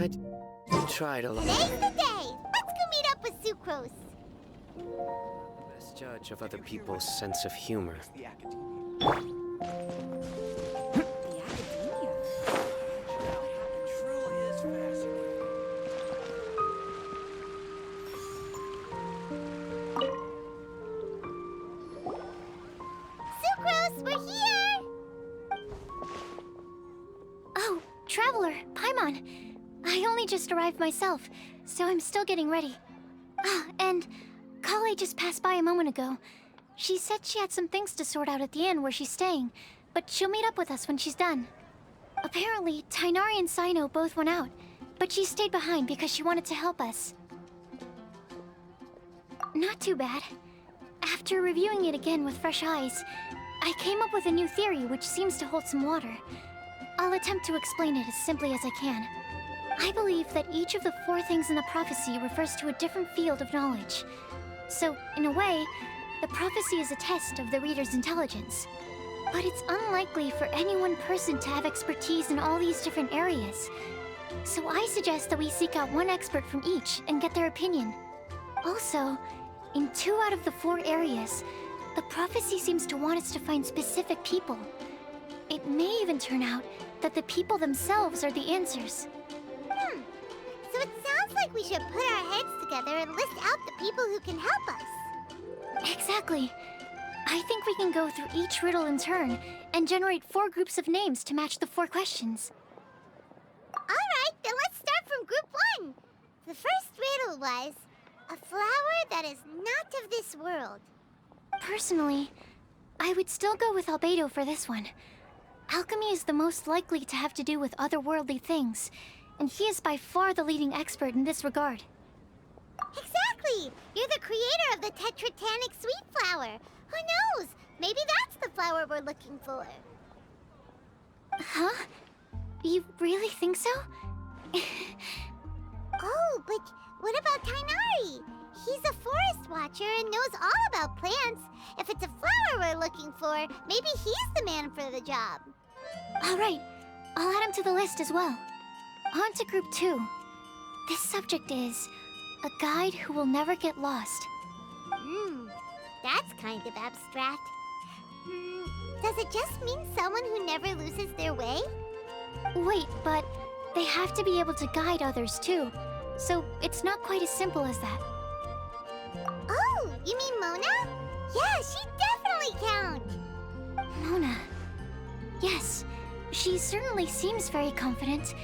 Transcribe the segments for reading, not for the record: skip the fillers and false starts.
I tried a lot. Today's the day! Let's go meet up with Sucrose. Best judge of other people's sense of humor. The academia. Truly is fascinating. Sucrose, we're here! Oh, Traveler, Paimon. I only just arrived myself, so I'm still getting ready. Ah, and Kale just passed by a moment ago. She said she had some things to sort out at the inn where she's staying, but she'll meet up with us when she's done. Apparently, Tainari and Sino both went out, but she stayed behind because she wanted to help us. Not too bad. After reviewing it again with fresh eyes, I came up with a new theory which seems to hold some water. I'll attempt to explain it as simply as I can. I believe that each of the 4 things in the prophecy refers to a different field of knowledge. So, in a way, the prophecy is a test of the reader's intelligence. But it's unlikely for any one person to have expertise in all these different areas. So I suggest that we seek out one expert from each and get their opinion. Also, in 2 out of the 4 areas, the prophecy seems to want us to find specific people. It may even turn out that the people themselves are the answers. So it sounds like we should put our heads together and list out the people who can help us. Exactly. I think we can go through each riddle in turn and generate 4 groups of names to match the 4 questions. Alright, then let's start from group 1. The first riddle was, a flower that is not of this world. Personally, I would still go with Albedo for this one. Alchemy is the most likely to have to do with otherworldly things, and he is by far the leading expert in this regard. Exactly! You're the creator of the tetratanic sweet flower. Who knows? Maybe that's the flower we're looking for. Huh? You really think so? Oh, but what about Tainari? He's a forest watcher and knows all about plants. If it's a flower we're looking for, maybe he's the man for the job. Alright, I'll add him to the list as well. On to group 2. This subject is a guide who will never get lost. That's kind of abstract. Does it just mean someone who never loses their way? Wait, but they have to be able to guide others too, so it's not quite as simple as that. Oh, you mean Mona? Yeah, she definitely counts. Mona. Yes, she certainly seems very confident,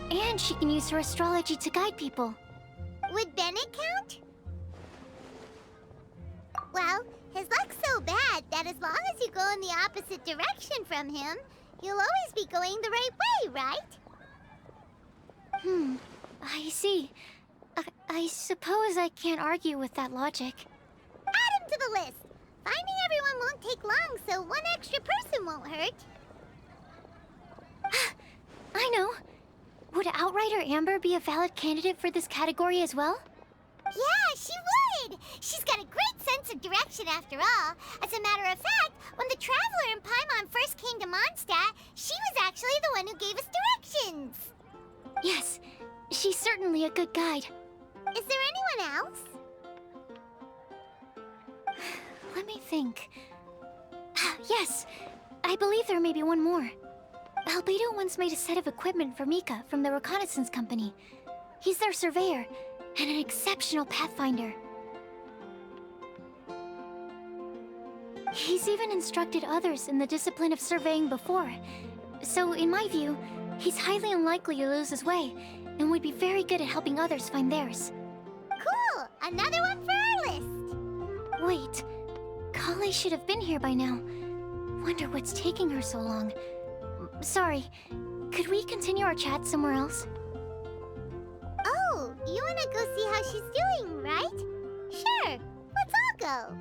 and she can use her astrology to guide people. Would Bennett count? Well, his luck's so bad that as long as you go in the opposite direction from him, you'll always be going the right way, right? I see. I suppose I can't argue with that logic. Add him to the list. Finding everyone won't take long, so one extra person won't hurt. I know. Would Outrider Amber be a valid candidate for this category as well? Yeah, she would! She's got a great sense of direction after all. As a matter of fact, when the Traveler and Paimon first came to Mondstadt, she was actually the one who gave us directions. Yes, she's certainly a good guide. Is there anyone else? Let me think. Yes, I believe there may be one more. Albedo once made a set of equipment for Mika from the reconnaissance company. He's their surveyor and an exceptional pathfinder. He's even instructed others in the discipline of surveying before. So, in my view, he's highly unlikely to lose his way and would be very good at helping others find theirs. Cool! Another one for our list! Wait, Kale should have been here by now. Wonder what's taking her so long. Sorry, could we continue our chat somewhere else? Oh, you wanna go see how she's doing, right? Sure, let's all go.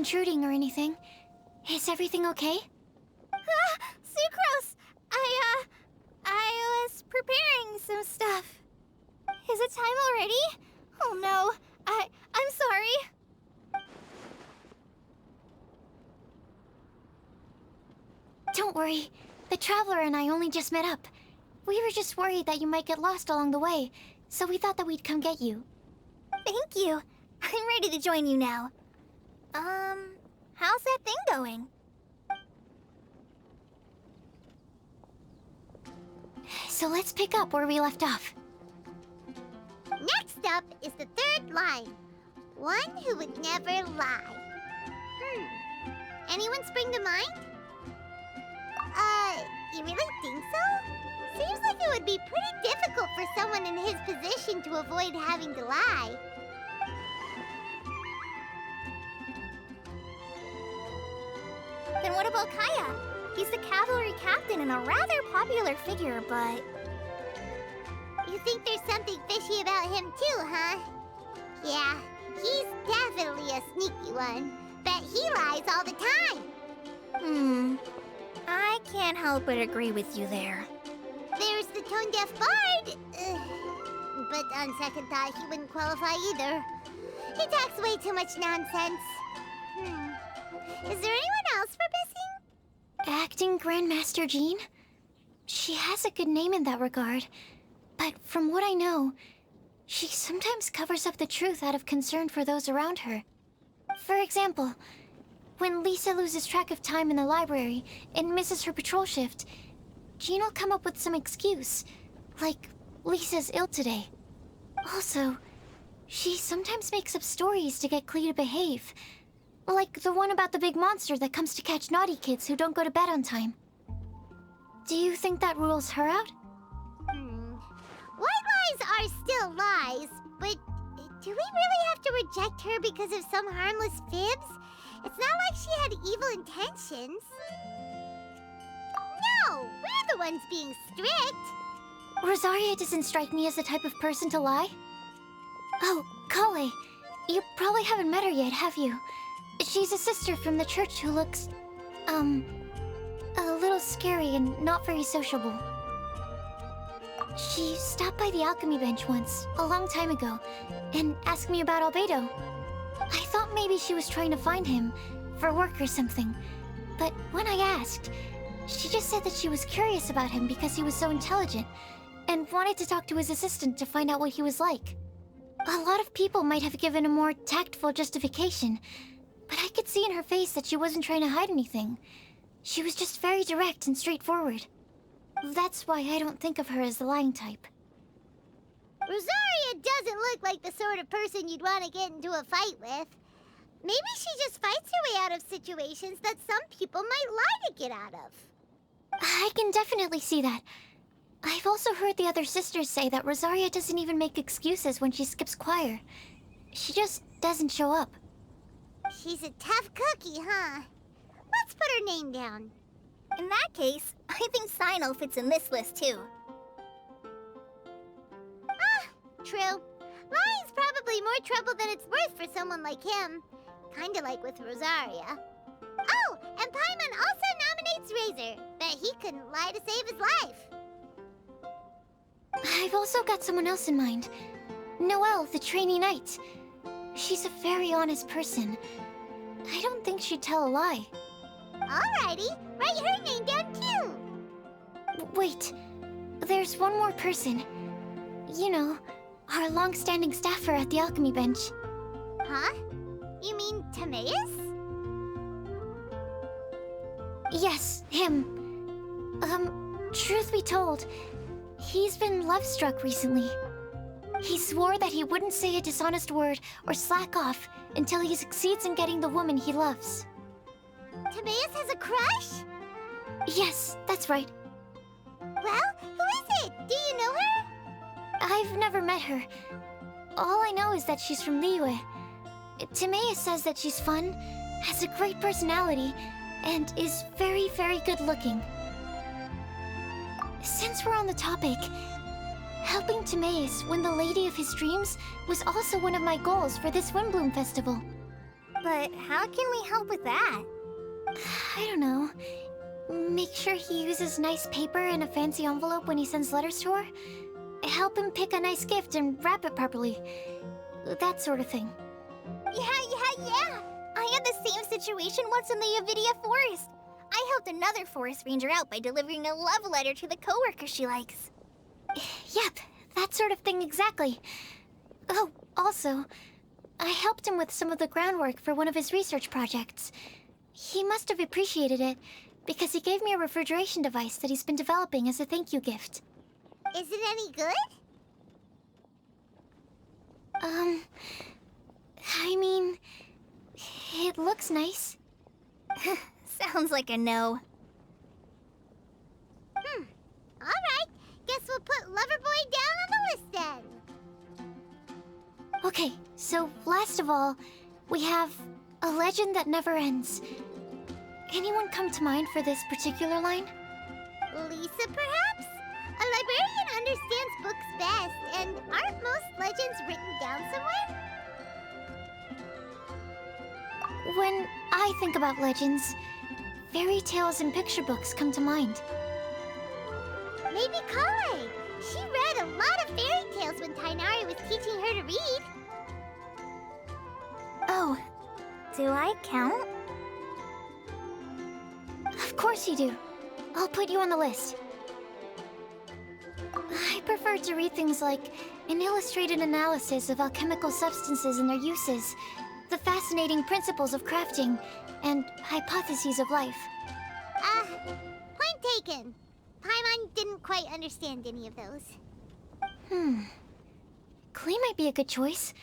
intruding or anything. Is everything okay? Sucrose! I was preparing some stuff. Is it time already? Oh no, I'm sorry. Don't worry. The Traveler and I only just met up. We were just worried that you might get lost along the way, so we thought that we'd come get you. Thank you. I'm ready to join you now. How's that thing going? So let's pick up where we left off. Next up is the third line. One who would never lie. Anyone spring to mind? You really think so? Seems like it would be pretty difficult for someone in his position to avoid having to lie. Then what about Kaya? He's the cavalry captain and a rather popular figure, but... You think there's something fishy about him too, huh? Yeah, he's definitely a sneaky one. Bet he lies all the time. I can't help but agree with you there. There's the tone-deaf bard. But on second thought, he wouldn't qualify either. He talks way too much nonsense. Is there anyone else for missing? Acting Grandmaster Jean? She has a good name in that regard. But from what I know, she sometimes covers up the truth out of concern for those around her. For example, when Lisa loses track of time in the library and misses her patrol shift, Jean will come up with some excuse, like Lisa's ill today. Also, she sometimes makes up stories to get Klee to behave, like the one about the big monster that comes to catch naughty kids who don't go to bed on time. Do you think that rules her out? White lies are still lies, but do we really have to reject her because of some harmless fibs? It's not like she had evil intentions. No, we're the ones being strict. Rosaria doesn't strike me as the type of person to lie. Oh, Kale, you probably haven't met her yet, have you? She's a sister from the church who looks, a little scary and not very sociable. She stopped by the alchemy bench once, a long time ago, and asked me about Albedo. I thought maybe she was trying to find him, for work or something. But when I asked, she just said that she was curious about him because he was so intelligent, and wanted to talk to his assistant to find out what he was like. A lot of people might have given a more tactful justification, but I could see in her face that she wasn't trying to hide anything. She was just very direct and straightforward. That's why I don't think of her as the lying type. Rosaria doesn't look like the sort of person you'd want to get into a fight with. Maybe she just fights her way out of situations that some people might lie to get out of. I can definitely see that. I've also heard the other sisters say that Rosaria doesn't even make excuses when she skips choir. She just doesn't show up. She's a tough cookie, huh? Let's put her name down. In that case, I think Sino fits in this list too. True. Lying's probably more trouble than it's worth for someone like him. Kinda like with Rosaria. Oh, and Paimon also nominates Razor. Bet he couldn't lie to save his life. I've also got someone else in mind. Noelle, the trainee knight. She's a very honest person. I don't think she'd tell a lie. Alrighty, write her name down too. Wait, there's one more person. You know, our long-standing staffer at the alchemy bench. Huh? You mean Timaeus? Yes, him. Truth be told, he's been love-struck recently. He swore that he wouldn't say a dishonest word or slack off until he succeeds in getting the woman he loves. Timaeus has a crush? Yes, that's right. Well, who is it? Do you know her? I've never met her. All I know is that she's from Liyue. Timaeus says that she's fun, has a great personality, and is very, very good-looking. Since we're on the topic, helping Timaeus win the lady of his dreams was also one of my goals for this Windbloom Festival. But how can we help with that? I don't know. Make sure he uses nice paper and a fancy envelope when he sends letters to her. Help him pick a nice gift and wrap it properly. That sort of thing. Yeah. I had the same situation once in the Avidia Forest. I helped another forest ranger out by delivering a love letter to the coworker she likes. Yep, that sort of thing exactly. Oh, also, I helped him with some of the groundwork for one of his research projects. He must have appreciated it, because he gave me a refrigeration device that he's been developing as a thank you gift. Is it any good? I mean, it looks nice. Sounds like a no. Alright, guess we'll put Loverboy down on the list then. Okay, so last of all, we have a legend that never ends. Anyone come to mind for this particular line? Lisa, perhaps? A librarian understands books best, and aren't most legends written down somewhere? When I think about legends, fairy tales and picture books come to mind. Maybe Kale. She read a lot of fairy tales when Tainari was teaching her to read. Oh, do I count? Of course you do. I'll put you on the list. I prefer to read things like an illustrated analysis of alchemical substances and their uses, the fascinating principles of crafting, and hypotheses of life. Point taken. Paimon didn't quite understand any of those. Klee might be a good choice.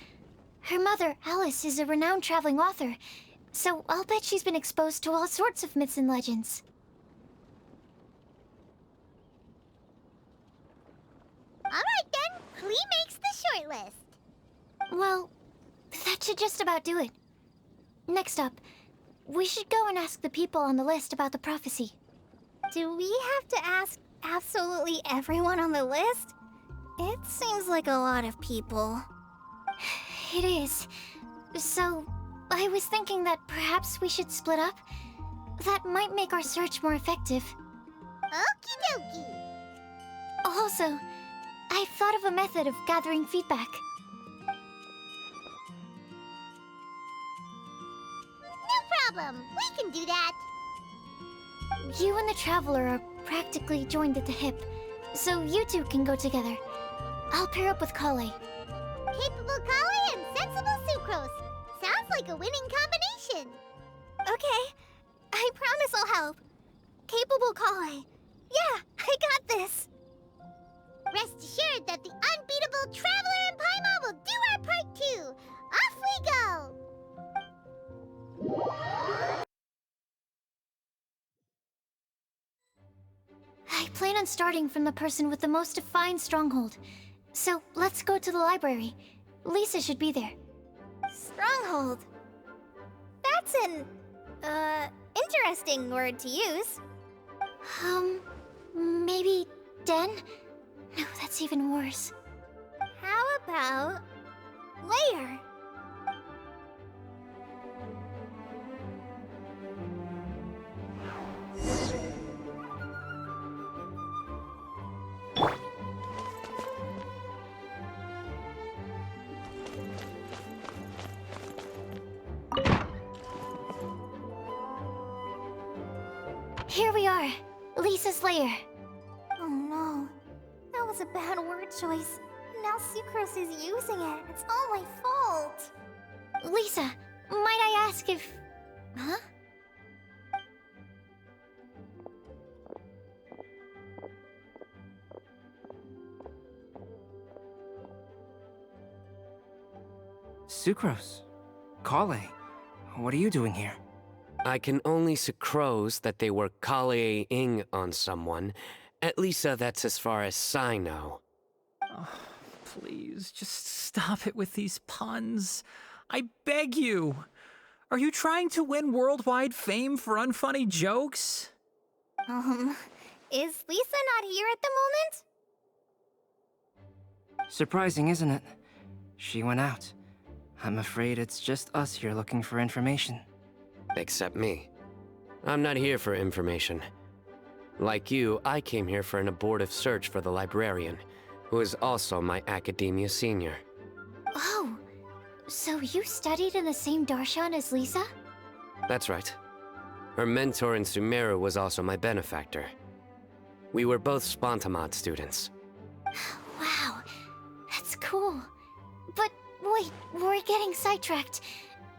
Her mother, Alice, is a renowned traveling author, so I'll bet she's been exposed to all sorts of myths and legends. Alright then, Klee makes the short list. Well, that should just about do it. Next up, we should go and ask the people on the list about the prophecy. Do we have to ask absolutely everyone on the list? It seems like a lot of people. It is. So, I was thinking that perhaps we should split up. That might make our search more effective. Okie dokie. Also, I've thought of a method of gathering feedback. No problem. We can do that. You and the Traveler are practically joined at the hip, so you two can go together. I'll pair up with Kale. Capable Kale and sensible Sucrose. Sounds like a winning combination. Okay, I promise I'll help. Capable Kale. Yeah, I got this. Rest assured that the unbeatable Traveler and Paimon will do our part too. Off we go. I plan on starting from the person with the most defined stronghold. So let's go to the library. Lisa should be there. Stronghold. That's an, interesting word to use. Maybe den? No, that's even worse. How about layer? Here we are, Lisa's lair. Oh no, that was a bad word choice. Now Sucrose is using it. It's all my fault. Lisa, might I ask if... Huh? Sucrose. Kale. What are you doing here? I can only sucrose that they were Kale-ing on someone. At least that's as far as I know. Oh, please, just stop it with these puns. I beg you. Are you trying to win worldwide fame for unfunny jokes? Is Lisa not here at the moment? Surprising, isn't it? She went out. I'm afraid it's just us here looking for information. Except me. I'm not here for information. Like you, I came here for an abortive search for the librarian, who is also my academia senior. Oh, so you studied in the same darshan as Lisa? That's right. Her mentor in Sumeru was also my benefactor. We were both Spontamod students. Wow, that's cool. But wait, we're getting sidetracked.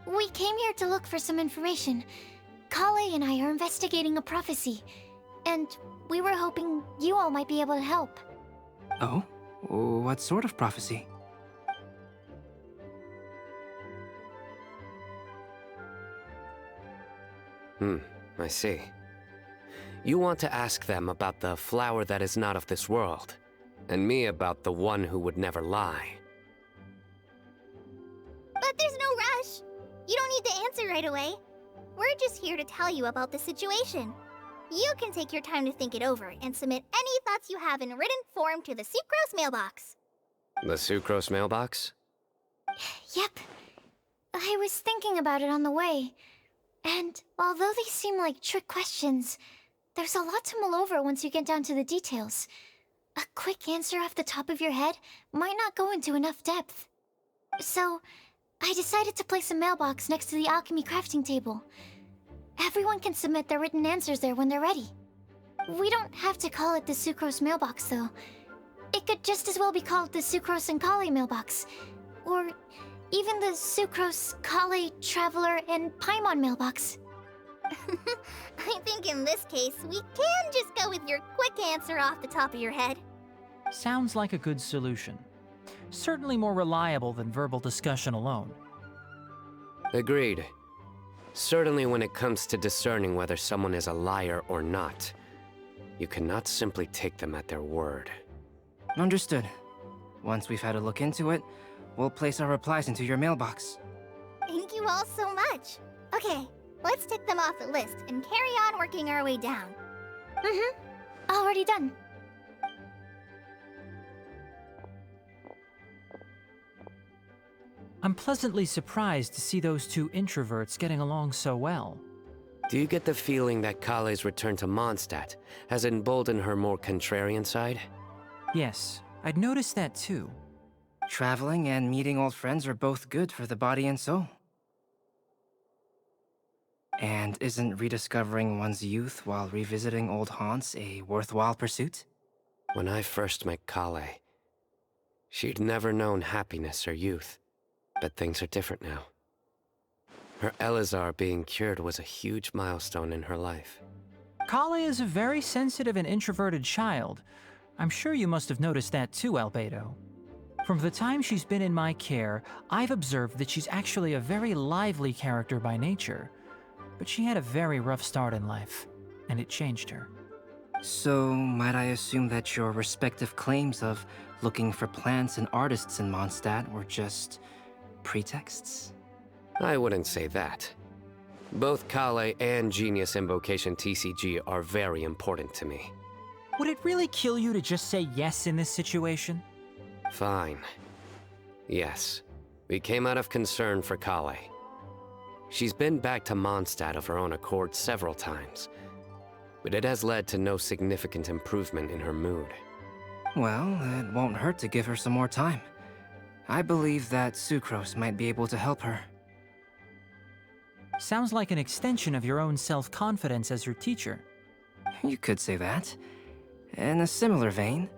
We came here to look for some information. Kale and I are investigating a prophecy, and we were hoping you all might be able to help. Oh? What sort of prophecy? I see. You want to ask them about the flower that is not of this world, and me about the one who would never lie. But there's no rush. You don't need to answer right away. We're just here to tell you about the situation. You can take your time to think it over and submit any thoughts you have in written form to the Sucrose mailbox. The Sucrose mailbox? Yep. I was thinking about it on the way. And although they seem like trick questions, there's a lot to mull over once you get down to the details. A quick answer off the top of your head might not go into enough depth. So, I decided to place a mailbox next to the alchemy crafting table. Everyone can submit their written answers there when they're ready. We don't have to call it the Sucrose mailbox, though. It could just as well be called the Sucrose and Kale mailbox. Or even the Sucrose, Kale, Traveler, and Paimon mailbox. I think in this case, we can just go with your quick answer off the top of your head. Sounds like a good solution. Certainly more reliable than verbal discussion alone. Agreed. Certainly when it comes to discerning whether someone is a liar or not, you cannot simply take them at their word. Understood. Once we've had a look into it, we'll place our replies into your mailbox. Thank you all so much. Okay, let's tick them off the list and carry on working our way down. Already done. I'm pleasantly surprised to see those two introverts getting along so well. Do you get the feeling that Kale's return to Mondstadt has emboldened her more contrarian side? Yes, I'd noticed that too. Traveling and meeting old friends are both good for the body and soul. And isn't rediscovering one's youth while revisiting old haunts a worthwhile pursuit? When I first met Kale, she'd never known happiness or youth. But things are different now. Her Elazar being cured was a huge milestone in her life. Kale is a very sensitive and introverted child. I'm sure you must have noticed that too, Albedo. From the time she's been in my care, I've observed that she's actually a very lively character by nature. But she had a very rough start in life, and it changed her. So, might I assume that your respective claims of looking for plants and artists in Mondstadt were just pretexts? I wouldn't say that. Both Kale and Genius Invocation TCG are very important to me. Would it really kill you to just say yes in this situation? Fine. Yes, we came out of concern for Kale. She's been back to Mondstadt of her own accord several times, but it has led to no significant improvement in her mood. Well, it won't hurt to give her some more time. I believe that Sucrose might be able to help her. Sounds like an extension of your own self-confidence as your teacher. You could say that. In a similar vein,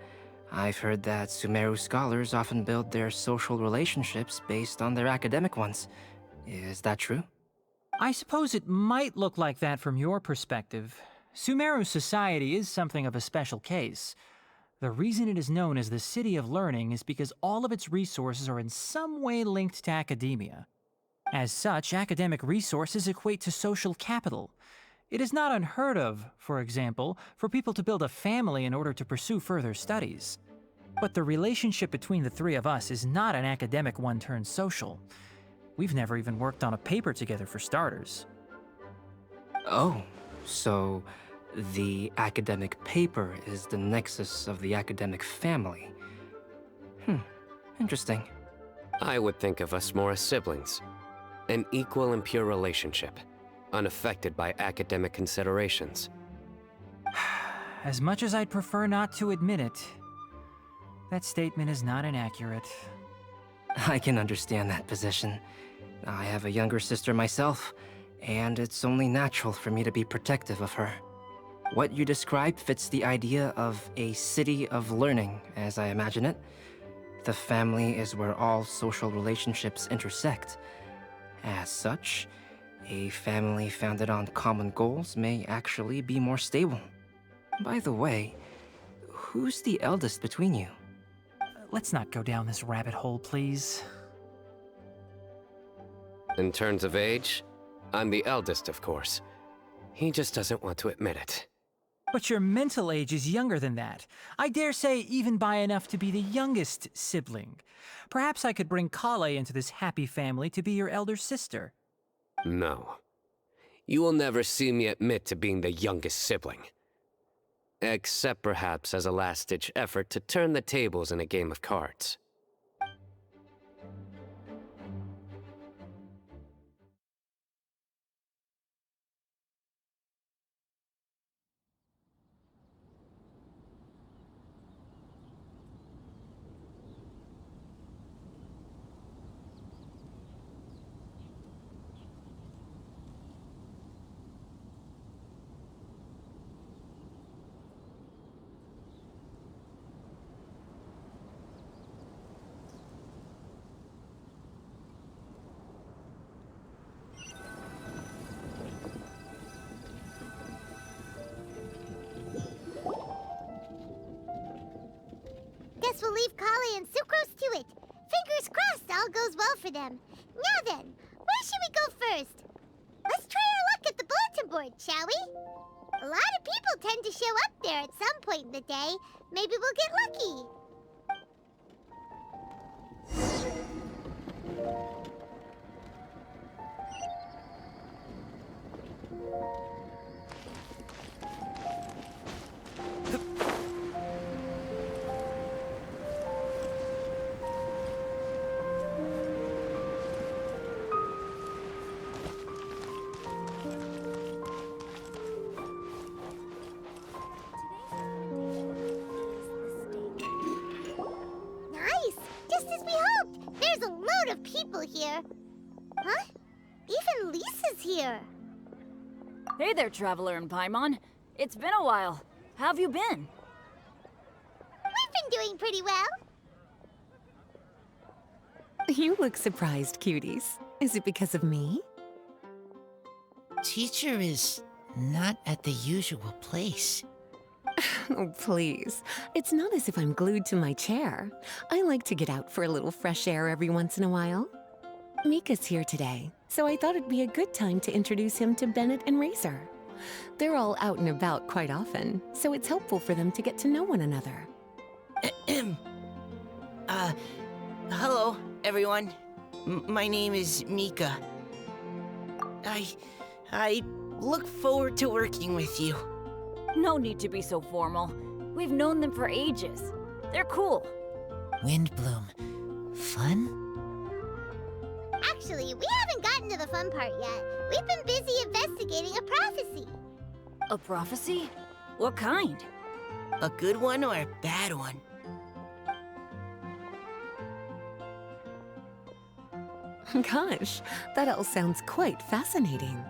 I've heard that Sumeru scholars often build their social relationships based on their academic ones. Is that true? I suppose it might look like that from your perspective. Sumeru society is something of a special case. The reason it is known as the City of Learning is because all of its resources are in some way linked to academia. As such, academic resources equate to social capital. It is not unheard of, for example, for people to build a family in order to pursue further studies. But the relationship between the three of us is not an academic one turned social. We've never even worked on a paper together for starters. Oh, so the academic paper is the nexus of the academic family. Interesting. I would think of us more as siblings. An equal and pure relationship, unaffected by academic considerations. As much as I'd prefer not to admit it, that statement is not inaccurate. I can understand that position. I have a younger sister myself, and it's only natural for me to be protective of her. What you described fits the idea of a city of learning, as I imagine it. The family is where all social relationships intersect. As such, a family founded on common goals may actually be more stable. By the way, who's the eldest between you? Let's not go down this rabbit hole, please. In terms of age, I'm the eldest, of course. He just doesn't want to admit it. But your mental age is younger than that. I dare say even by enough to be the youngest sibling. Perhaps I could bring Kale into this happy family to be your elder sister. No. You will never see me admit to being the youngest sibling. Except perhaps as a last-ditch effort to turn the tables in a game of cards. Guess we'll leave Kale and Sucrose to it. Fingers crossed all goes well for them. Now then, where should we go first? Let's try our luck at the bulletin board, shall we? A lot of people tend to show up there at some point in the day. Maybe we'll get lucky. People here. Huh? Even Lisa's here. Hey there, Traveler in Paimon. It's been a while. How have you been? We've been doing pretty well. You look surprised, cuties. Is it because of me? Teacher is not at the usual place. Oh, please. It's not as if I'm glued to my chair. I like to get out for a little fresh air every once in a while. Mika's here today, so I thought it'd be a good time to introduce him to Bennett and Razor. They're all out and about quite often, so it's helpful for them to get to know one another. Hello, everyone. My name is Mika. I look forward to working with you. No need to be so formal. We've known them for ages. They're cool. Windbloom. Fun? Actually, we haven't gotten to the fun part yet. We've been busy investigating a prophecy. A prophecy? What kind? A good one or a bad one? Gosh, that all sounds quite fascinating.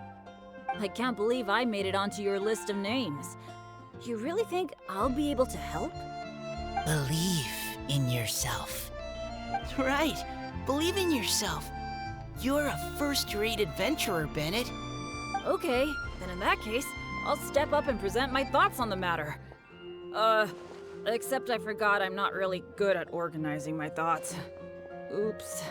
I can't believe I made it onto your list of names. You really think I'll be able to help? Believe in yourself. Right, believe in yourself. You're a first-rate adventurer, Bennett. Okay, then in that case, I'll step up and present my thoughts on the matter. Except I forgot I'm not really good at organizing my thoughts. Oops.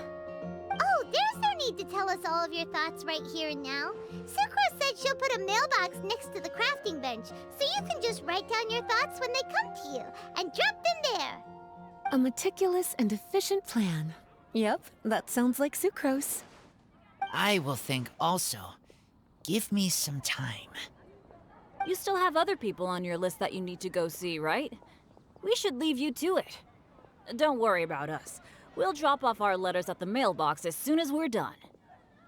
Oh, there's no need to tell us all of your thoughts right here and now. Sucrose said she'll put a mailbox next to the crafting bench, so you can just write down your thoughts when they come to you, and drop them there. A meticulous and efficient plan. Yep, that sounds like Sucrose. I will think also. Give me some time. You still have other people on your list that you need to go see, right? We should leave you to it. Don't worry about us. We'll drop off our letters at the mailbox as soon as we're done.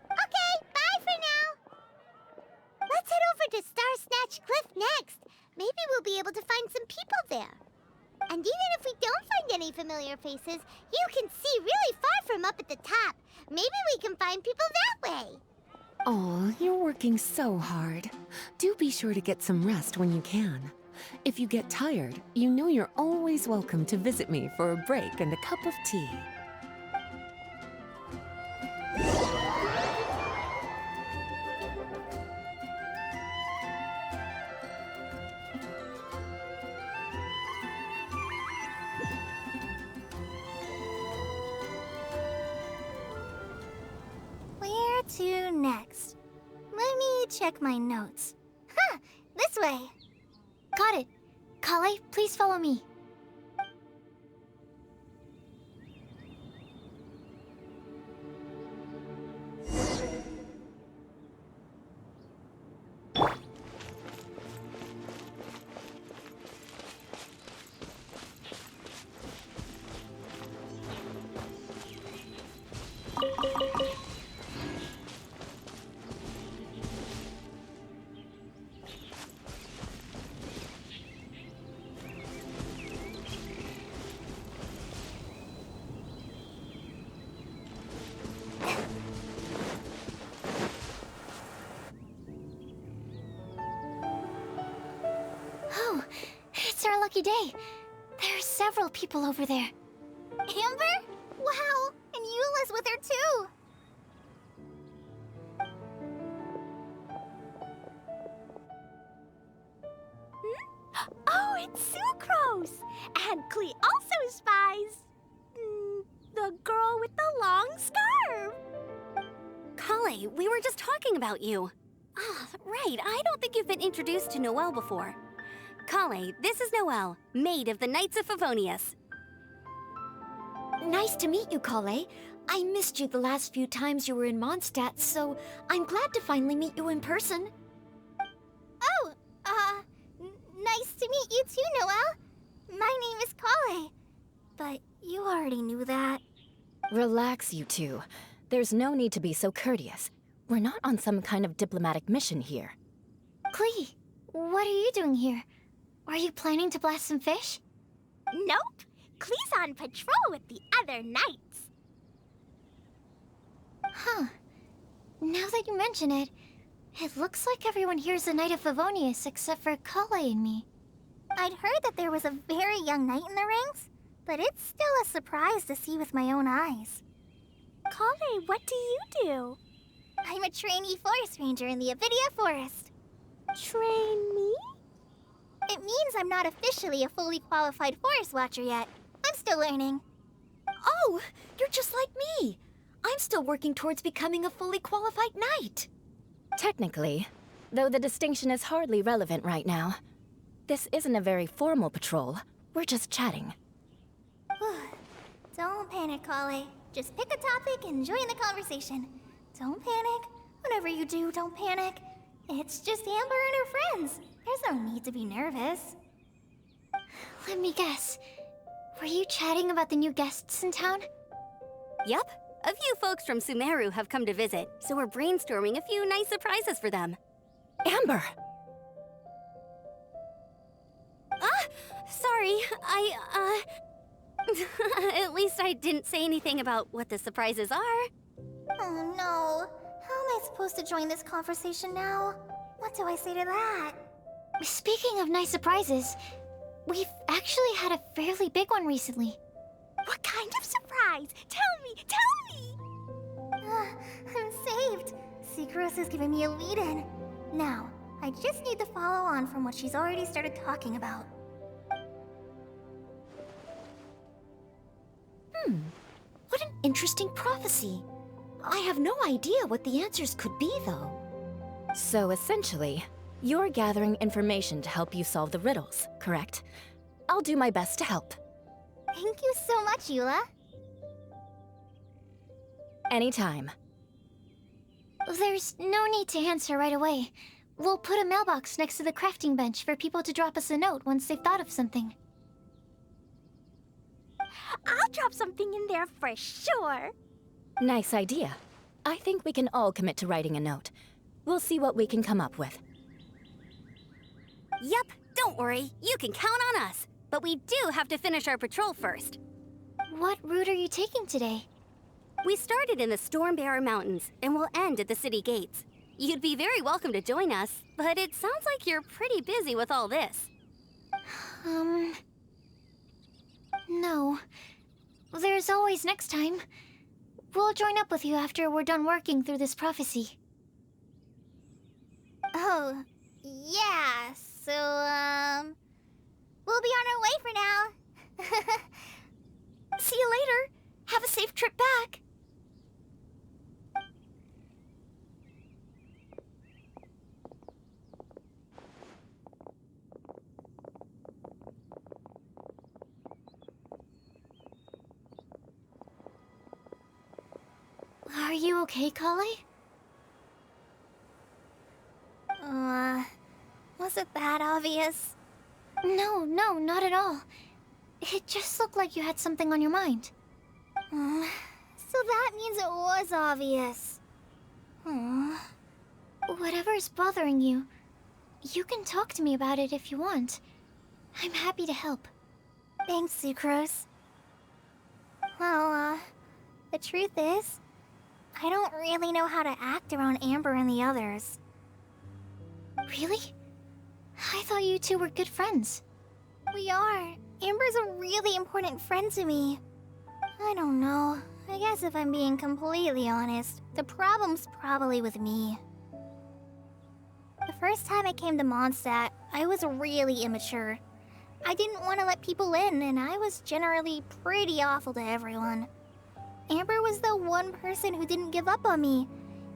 Okay, bye for now. Let's head over to Star Snatch Cliff next. Maybe we'll be able to find some people there. And even if we don't find any familiar faces, you can see really far from up at the top. Maybe we can find people that way. Oh, you're working so hard. Do be sure to get some rest when you can. If you get tired, you know you're always welcome to visit me for a break and a cup of tea. Where to next? Let me check my notes. Huh, this way. Got it. Kale, please follow me. Oh, it's our lucky day. There are several people over there. Amber? Wow, and Eula's with her too. Oh, it's Sucrose! And Klee also spies the girl with the long scarf. Kale, we were just talking about you. Ah, right, I don't think you've been introduced to Noelle before. Kale, this is Noelle, maid of the Knights of Favonius. Nice to meet you, Kale. I missed you the last few times you were in Mondstadt, so I'm glad to finally meet you in person. Oh, nice to meet you too, Noelle. My name is Kale. But you already knew that. Relax, you two. There's no need to be so courteous. We're not on some kind of diplomatic mission here. Klee, what are you doing here? Are you planning to blast some fish? Nope. Klee's on patrol with the other knights. Huh. Now that you mention it, it looks like everyone here is a Knight of Favonius except for Kale and me. I'd heard that there was a very young knight in the ranks, but it's still a surprise to see with my own eyes. Kale, what do you do? I'm a trainee forest ranger in the Avidia Forest. Trainee? It means I'm not officially a fully qualified forest watcher yet. I'm still learning. Oh, you're just like me. I'm still working towards becoming a fully qualified knight. Technically, though the distinction is hardly relevant right now. This isn't a very formal patrol. We're just chatting. Don't panic, Kale. Just pick a topic and join the conversation. Don't panic. Whatever you do, don't panic. It's just Amber and her friends. There's no need to be nervous. Let me guess. Were you chatting about the new guests in town? Yup. A few folks from Sumeru have come to visit, so we're brainstorming a few nice surprises for them. Amber! Sorry, at least I didn't say anything about what the surprises are. Oh no. How am I supposed to join this conversation now? What do I say to that? Speaking of nice surprises, we've actually had a fairly big one recently. What kind of surprise? Tell me! I'm saved. Sucrose is giving me a lead-in. Now, I just need to follow on from what she's already started talking about. What an interesting prophecy. I have no idea what the answers could be, though. So essentially, you're gathering information to help you solve the riddles, correct? I'll do my best to help. Thank you so much, Eula. Anytime. There's no need to answer right away. We'll put a mailbox next to the crafting bench for people to drop us a note once they've thought of something. I'll drop something in there for sure. Nice idea. I think we can all commit to writing a note. We'll see what we can come up with. Yep, don't worry. You can count on us. But we do have to finish our patrol first. What route are you taking today? We started in the Stormbearer Mountains, and we'll end at the city gates. You'd be very welcome to join us, but it sounds like you're pretty busy with all this. No. There's always next time. We'll join up with you after we're done working through this prophecy. Oh, yeah, so, we'll be on our way for now. See you later. Have a safe trip back. Are you okay, Kale? Was it that obvious? No, not at all. It just looked like you had something on your mind. So that means it was obvious. Whatever's bothering you, you can talk to me about it if you want. I'm happy to help. Thanks, Sucrose. Well, the truth is, I don't really know how to act around Amber and the others. Really? I thought you two were good friends. We are. Amber's a really important friend to me. I don't know. I guess if I'm being completely honest, the problem's probably with me. The first time I came to Mondstadt, I was really immature. I didn't want to let people in, and I was generally pretty awful to everyone. Amber was the one person who didn't give up on me,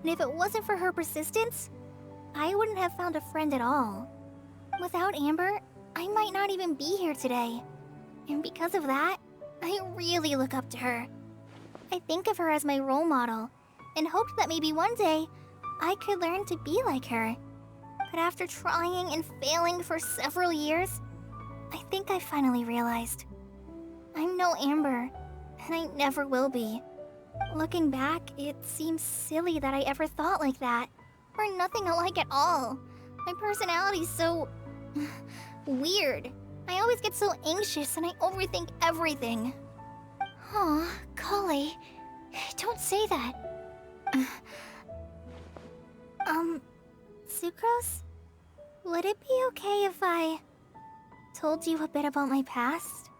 and if it wasn't for her persistence, I wouldn't have found a friend at all. Without Amber, I might not even be here today. And because of that, I really look up to her. I think of her as my role model, and hoped that maybe one day, I could learn to be like her. But after trying and failing for several years, I think I finally realized. I'm no Amber, and I never will be. Looking back, it seems silly that I ever thought like that. We're nothing alike at all. My personality's so... weird. I always get so anxious and I overthink everything. Aw, Kale, don't say that. Sucrose? Would it be okay if I told you a bit about my past?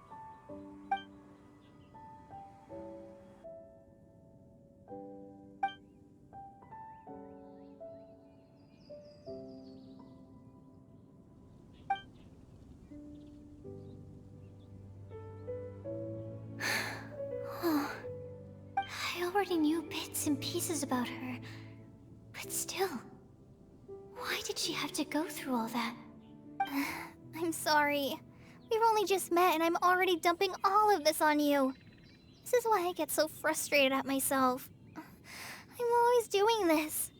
I already knew bits and pieces about her, but still, why did she have to go through all that? I'm sorry. We've only just met and I'm already dumping all of this on you. This is why I get so frustrated at myself. I'm always doing this.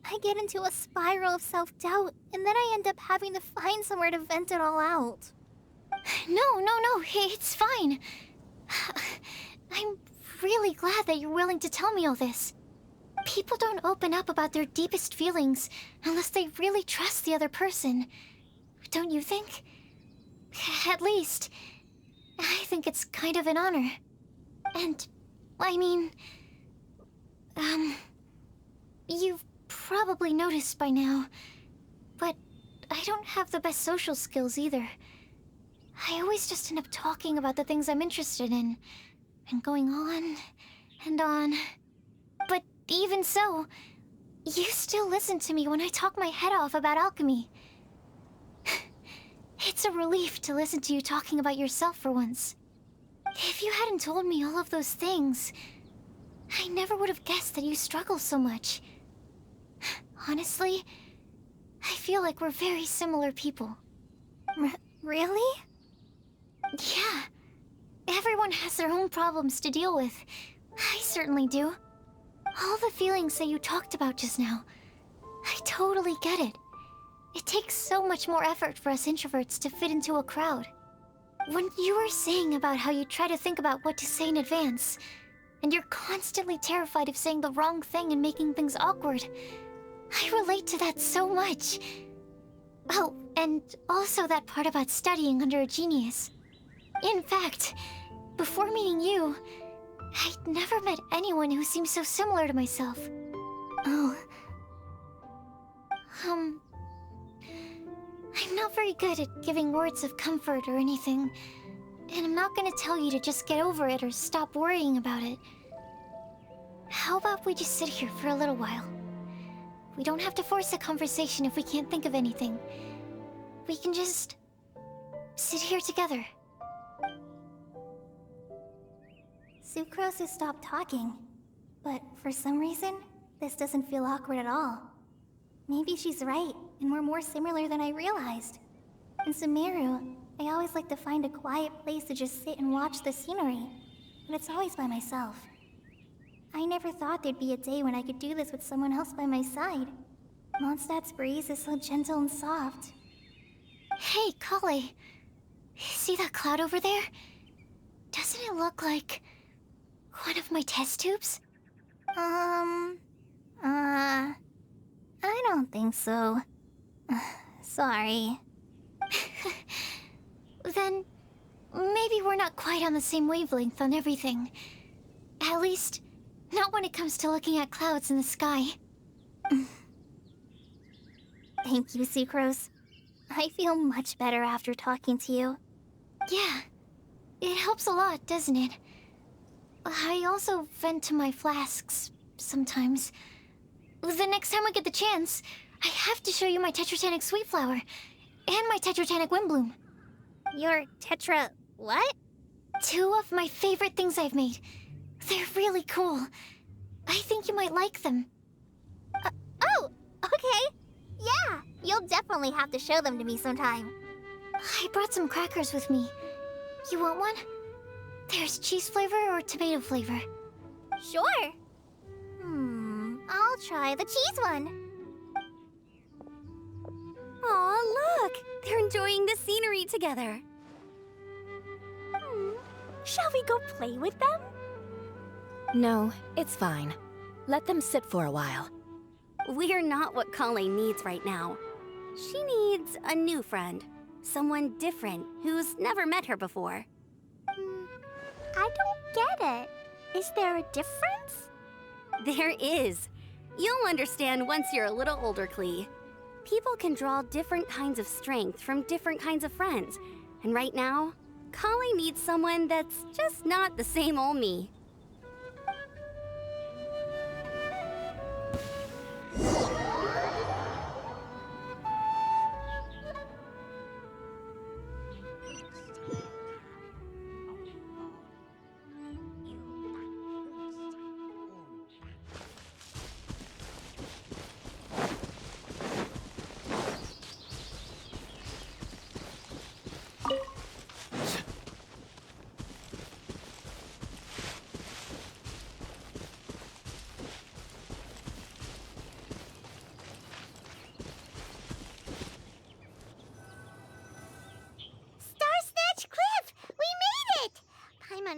I get into a spiral of self-doubt, and then I end up having to find somewhere to vent it all out. No, it's fine. I'm really glad that you're willing to tell me all this. People don't open up about their deepest feelings unless they really trust the other person. Don't you think? At least, I think it's kind of an honor. And, I mean... You've probably noticed by now, but I don't have the best social skills either. I always just end up talking about the things I'm interested in, and going on and on. But even so, you still listen to me when I talk my head off about alchemy. It's a relief to listen to you talking about yourself for once. If you hadn't told me all of those things, I never would have guessed that you struggle so much. Honestly, I feel like we're very similar people. Really? Yeah. Everyone has their own problems to deal with. I certainly do. All the feelings that you talked about just now, I totally get it. It takes so much more effort for us introverts to fit into a crowd. When you were saying about how you try to think about what to say in advance, and you're constantly terrified of saying the wrong thing and making things awkward, I relate to that so much. Oh, and also that part about studying under a genius. In fact, before meeting you, I'd never met anyone who seemed so similar to myself. Oh. I'm not very good at giving words of comfort or anything, and I'm not gonna tell you to just get over it or stop worrying about it. How about we just sit here for a little while? We don't have to force a conversation if we can't think of anything. We can just sit here together. Sucrose has stopped talking, but for some reason, this doesn't feel awkward at all. Maybe she's right, and we're more similar than I realized. In Sumeru, I always like to find a quiet place to just sit and watch the scenery, but it's always by myself. I never thought there'd be a day when I could do this with someone else by my side. Mondstadt's breeze is so gentle and soft. Hey, Kale. See that cloud over there? Doesn't it look like one of my test tubes? I don't think so. Sorry. Then maybe we're not quite on the same wavelength on everything. At least, not when it comes to looking at clouds in the sky. Thank you, Sucrose. I feel much better after talking to you. Yeah, it helps a lot, doesn't it? I also vent to my flasks sometimes. The next time I get the chance, I have to show you my Tetratanic Sweet Flower and my Tetratanic Windbloom. Your Tetra... what? 2 of my favorite things I've made. They're really cool. I think you might like them. Oh, okay. Yeah, you'll definitely have to show them to me sometime. I brought some crackers with me. You want one? There's cheese flavor or tomato flavor. Sure. I'll try the cheese one. Aw, look! They're enjoying the scenery together. Shall we go play with them? No, it's fine. Let them sit for a while. We're not what Colleen needs right now. She needs a new friend. Someone different, who's never met her before. I don't get it. Is there a difference? There is. You'll understand once you're a little older, Klee. People can draw different kinds of strength from different kinds of friends. And right now, Colleen needs someone that's just not the same old me.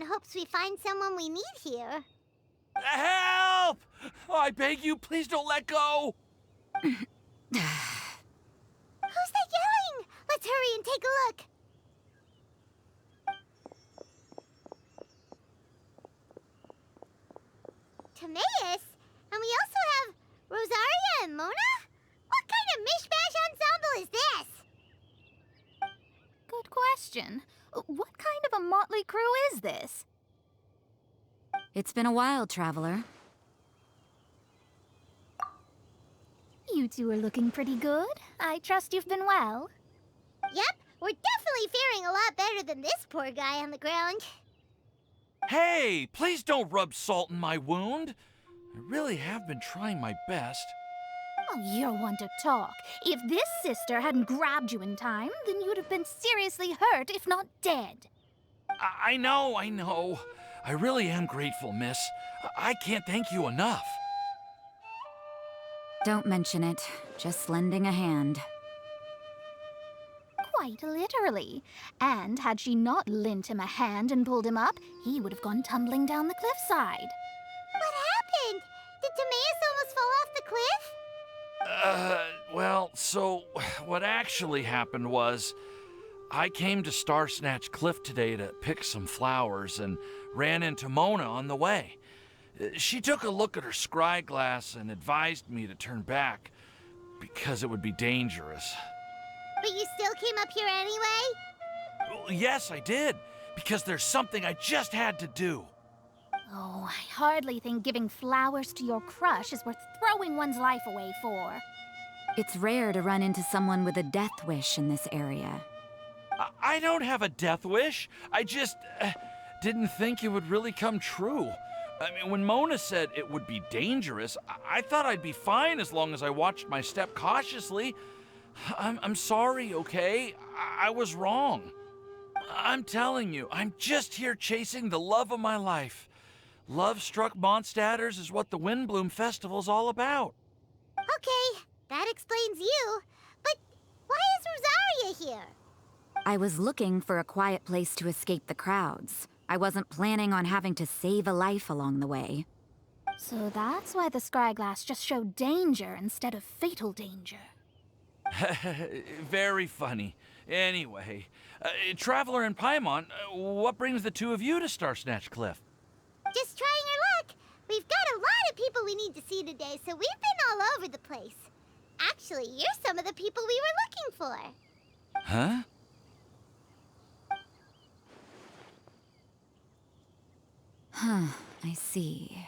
Hopes we find someone we need here. Help! Oh, I beg you, please don't let go! Who's that yelling? Let's hurry and take a look. Timaeus? And we also have Rosaria and Mona? What kind of mishmash ensemble is this? Good question. What kind of a motley crew is this? It's been a while, Traveler. You two are looking pretty good. I trust you've been well. Yep, we're definitely faring a lot better than this poor guy on the ground. Hey, please don't rub salt in my wound. I really have been trying my best. Oh, you're one to talk. If this sister hadn't grabbed you in time, then you'd have been seriously hurt, if not dead. I know. I really am grateful, miss. I can't thank you enough. Don't mention it. Just lending a hand. quite literally. And had she not lent him a hand and pulled him up, he would have gone tumbling down the cliffside. What happened? Did Timaeus almost fall off the cliff? Well, so what actually happened was I came to Star Snatch Cliff today to pick some flowers and ran into Mona on the way. She took a look at her scry glass and advised me to turn back because it would be dangerous. But you still came up here anyway? Well, yes, I did, because there's something I just had to do. Oh, I hardly think giving flowers to your crush is worth throwing one's life away for. It's rare to run into someone with a death wish in this area. I don't have a death wish. I just didn't think it would really come true. I mean, when Mona said it would be dangerous, I thought I'd be fine as long as I watched my step cautiously. I'm sorry, okay? I was wrong. I'm telling you, I'm just here chasing the love of my life. Love-struck Mondstadters is what the Windbloom Festival's all about. Okay, that explains you. But why is Rosaria here? I was looking for a quiet place to escape the crowds. I wasn't planning on having to save a life along the way. So that's why the scryglass just showed danger instead of fatal danger. Very funny. Anyway, Traveler and Paimon, what brings the two of you to Star Snatch Cliff? Just trying our luck. We've got a lot of people we need to see today, so we've been all over the place. Actually, you're some of the people we were looking for. Huh? I see.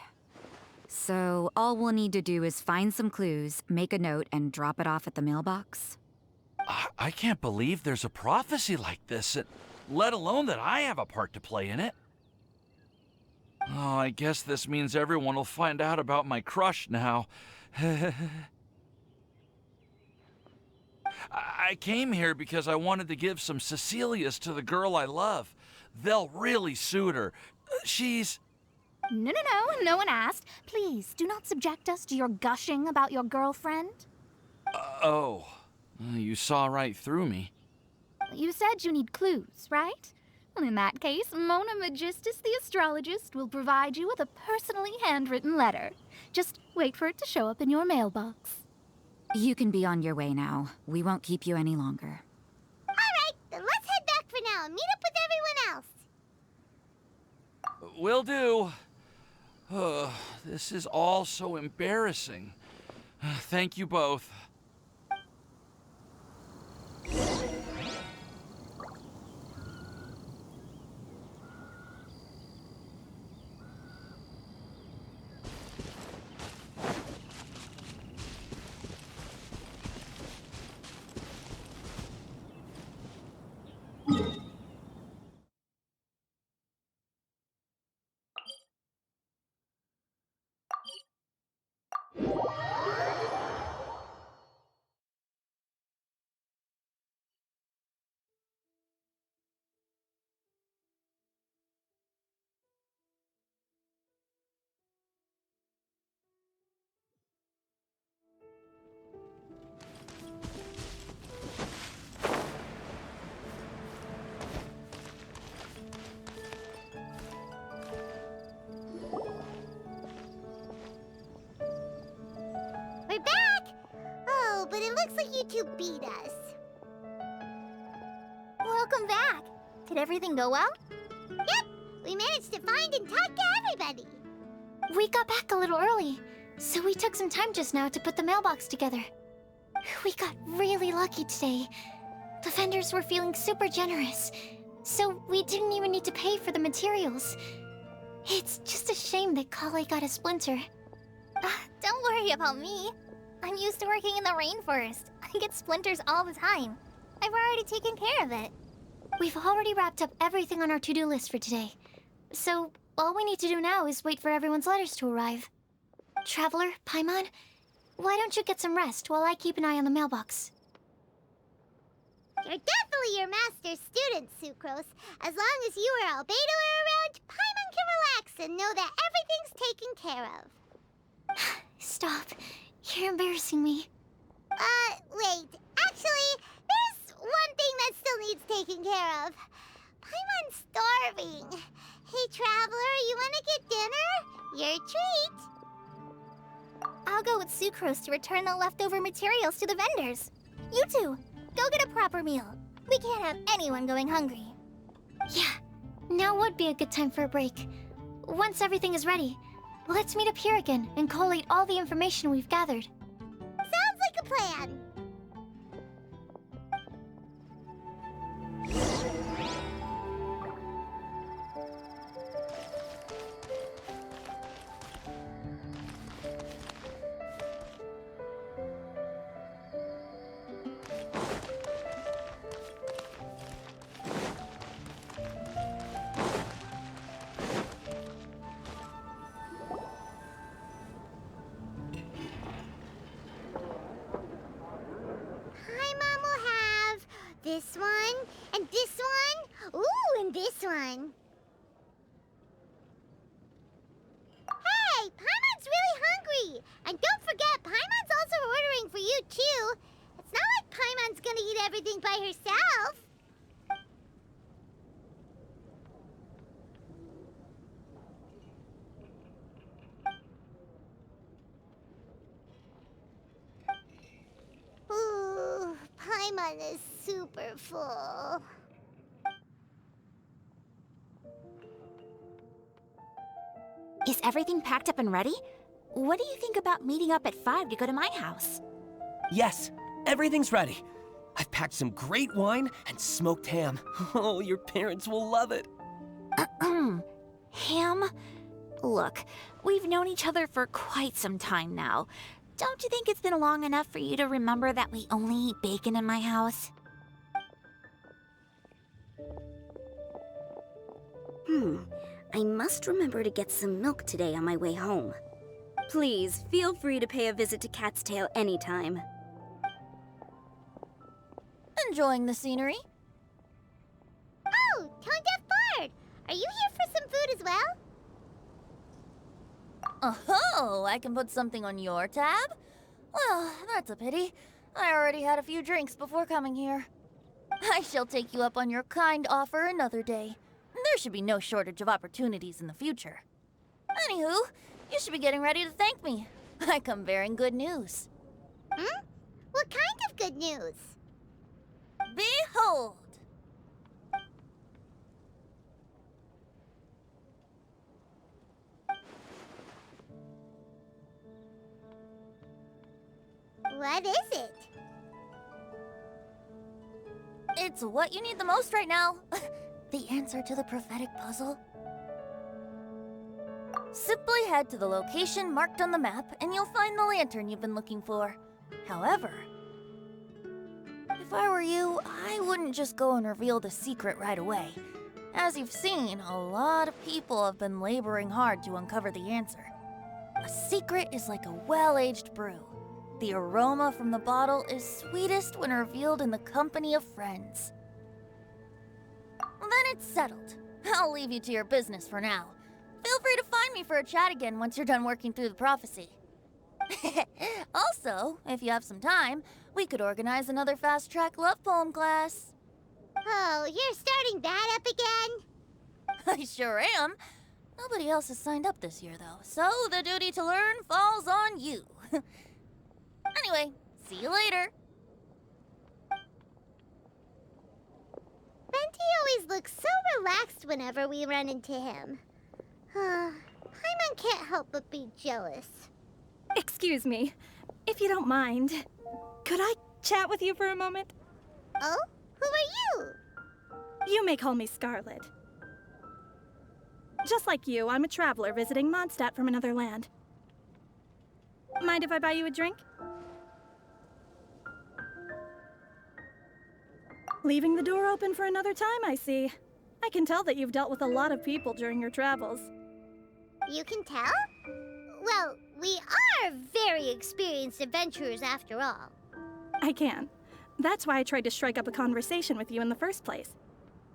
So all we'll need to do is find some clues, make a note, and drop it off at the mailbox? I can't believe there's a prophecy like this, let alone that I have a part to play in it. Oh, I guess this means everyone will find out about my crush now. I came here because I wanted to give some Cecilias to the girl I love. They'll really suit her. She's... No, no one asked. Please, do not subject us to your gushing about your girlfriend. Oh, you saw right through me. You said you need clues, right? Well, in that case, Mona Magistus the astrologist will provide you with a personally handwritten letter. Just wait for it to show up in your mailbox. You can be on your way now. We won't keep you any longer. All right, then let's head back for now and meet up with everyone else. Will do. This is all so embarrassing. Thank you both. We're back! Oh, but it looks like you two beat us. Welcome back. Did everything go well? Yep, we managed to find and talk to everybody. We got back a little early, so we took some time just now to put the mailbox together. We got really lucky today. The vendors were feeling super generous, so we didn't even need to pay for the materials. It's just a shame that Kale got a splinter. Don't worry about me. I'm used to working in the rainforest. I get splinters all the time. I've already taken care of it. We've already wrapped up everything on our to-do list for today. So, all we need to do now is wait for everyone's letters to arrive. Traveler, Paimon, why don't you get some rest while I keep an eye on the mailbox? You're definitely your master's student, Sucrose. As long as you or Albedo are around, Paimon can relax and know that everything's taken care of. Stop. You're embarrassing me. Wait. Actually, there's one thing that still needs taking care of. Paimon's starving. Hey, Traveler, you wanna get dinner? Your treat. I'll go with Sucrose to return the leftover materials to the vendors. You two, go get a proper meal. We can't have anyone going hungry. Yeah, now would be a good time for a break. Once everything is ready, let's meet up here again and collate all the information we've gathered. Sounds like a plan. This one, and this one, ooh, and this one. Hey, Paimon's really hungry! And don't forget, Paimon's also ordering for you, too. It's not like Paimon's gonna eat everything by herself. Ooh, Paimon is super full. Is everything packed up and ready? What do you think about meeting up at 5 to go to my house? Yes, everything's ready. I've packed some great wine and smoked ham. Oh, your parents will love it. Ham? Look, we've known each other for quite some time now. Don't you think it's been long enough for you to remember that we only eat bacon in my house? I must remember to get some milk today on my way home. Please, feel free to pay a visit to Cat's Tail anytime. Enjoying the scenery? Oh, Tone Deaf Bard! Are you here for some food as well? Oh, I can put something on your tab? Well, that's a pity. I already had a few drinks before coming here. I shall take you up on your kind offer another day. There should be no shortage of opportunities in the future. Anywho, you should be getting ready to thank me. I come bearing good news. What kind of good news? Behold! What is it? It's what you need the most right now. The answer to the prophetic puzzle. Simply head to the location marked on the map and you'll find the lantern you've been looking for. However, if I were you, I wouldn't just go and reveal the secret right away. As you've seen, a lot of people have been laboring hard to uncover the answer. A secret is like a well-aged brew. The aroma from the bottle is sweetest when revealed in the company of friends. Then it's settled. I'll leave you to your business for now. Feel free to find me for a chat again once you're done working through the prophecy. Also, if you have some time, we could organize another fast-track love poem class. Oh, you're starting that up again? I sure am. Nobody else has signed up this year, though, so the duty to learn falls on you. Anyway, see you later. Venti always looks so relaxed whenever we run into him. Paimon can't help but be jealous. Excuse me, if you don't mind, could I chat with you for a moment? Oh? Who are you? You may call me Scarlet. Just like you, I'm a traveler visiting Mondstadt from another land. Mind if I buy you a drink? Leaving the door open for another time, I see. I can tell that you've dealt with a lot of people during your travels. You can tell? Well, we are very experienced adventurers after all. I can. That's why I tried to strike up a conversation with you in the first place.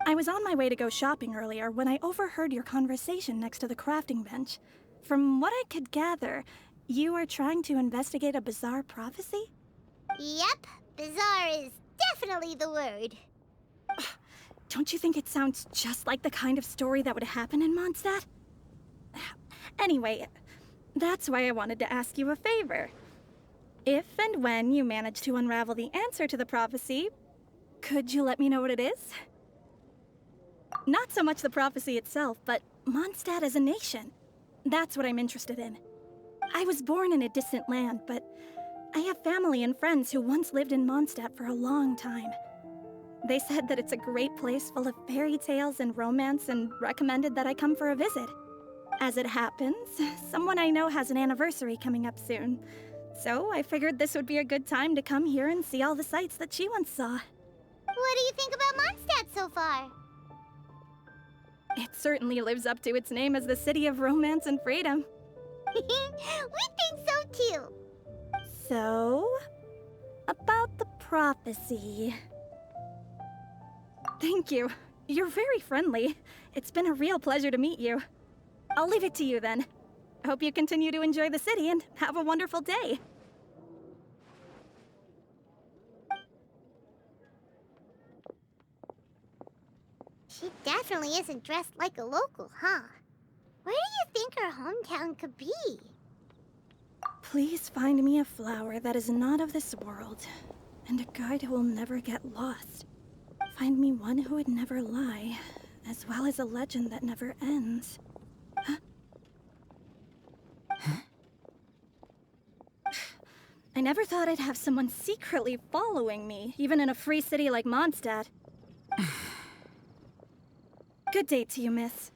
I was on my way to go shopping earlier when I overheard your conversation next to the crafting bench. From what I could gather, you are trying to investigate a bizarre prophecy? Yep, bizarre is definitely the word. Don't you think it sounds just like the kind of story that would happen in Mondstadt? Anyway, that's why I wanted to ask you a favor. If and when you manage to unravel the answer to the prophecy, could you let me know what it is? Not so much the prophecy itself, but Mondstadt as a nation. That's what I'm interested in. I was born in a distant land, but I have family and friends who once lived in Mondstadt for a long time. They said that it's a great place full of fairy tales and romance and recommended that I come for a visit. As it happens, someone I know has an anniversary coming up soon. So I figured this would be a good time to come here and see all the sights that she once saw. What do you think about Mondstadt so far? It certainly lives up to its name as the city of romance and freedom. We think so too. So, about the prophecy. Thank you. You're very friendly. It's been a real pleasure to meet you. I'll leave it to you then. Hope you continue to enjoy the city and have a wonderful day. She definitely isn't dressed like a local, huh? Where do you think her hometown could be? Please find me a flower that is not of this world, and a guide who will never get lost. Find me one who would never lie, as well as a legend that never ends. Huh? I never thought I'd have someone secretly following me, even in a free city like Mondstadt. Good day to you, miss.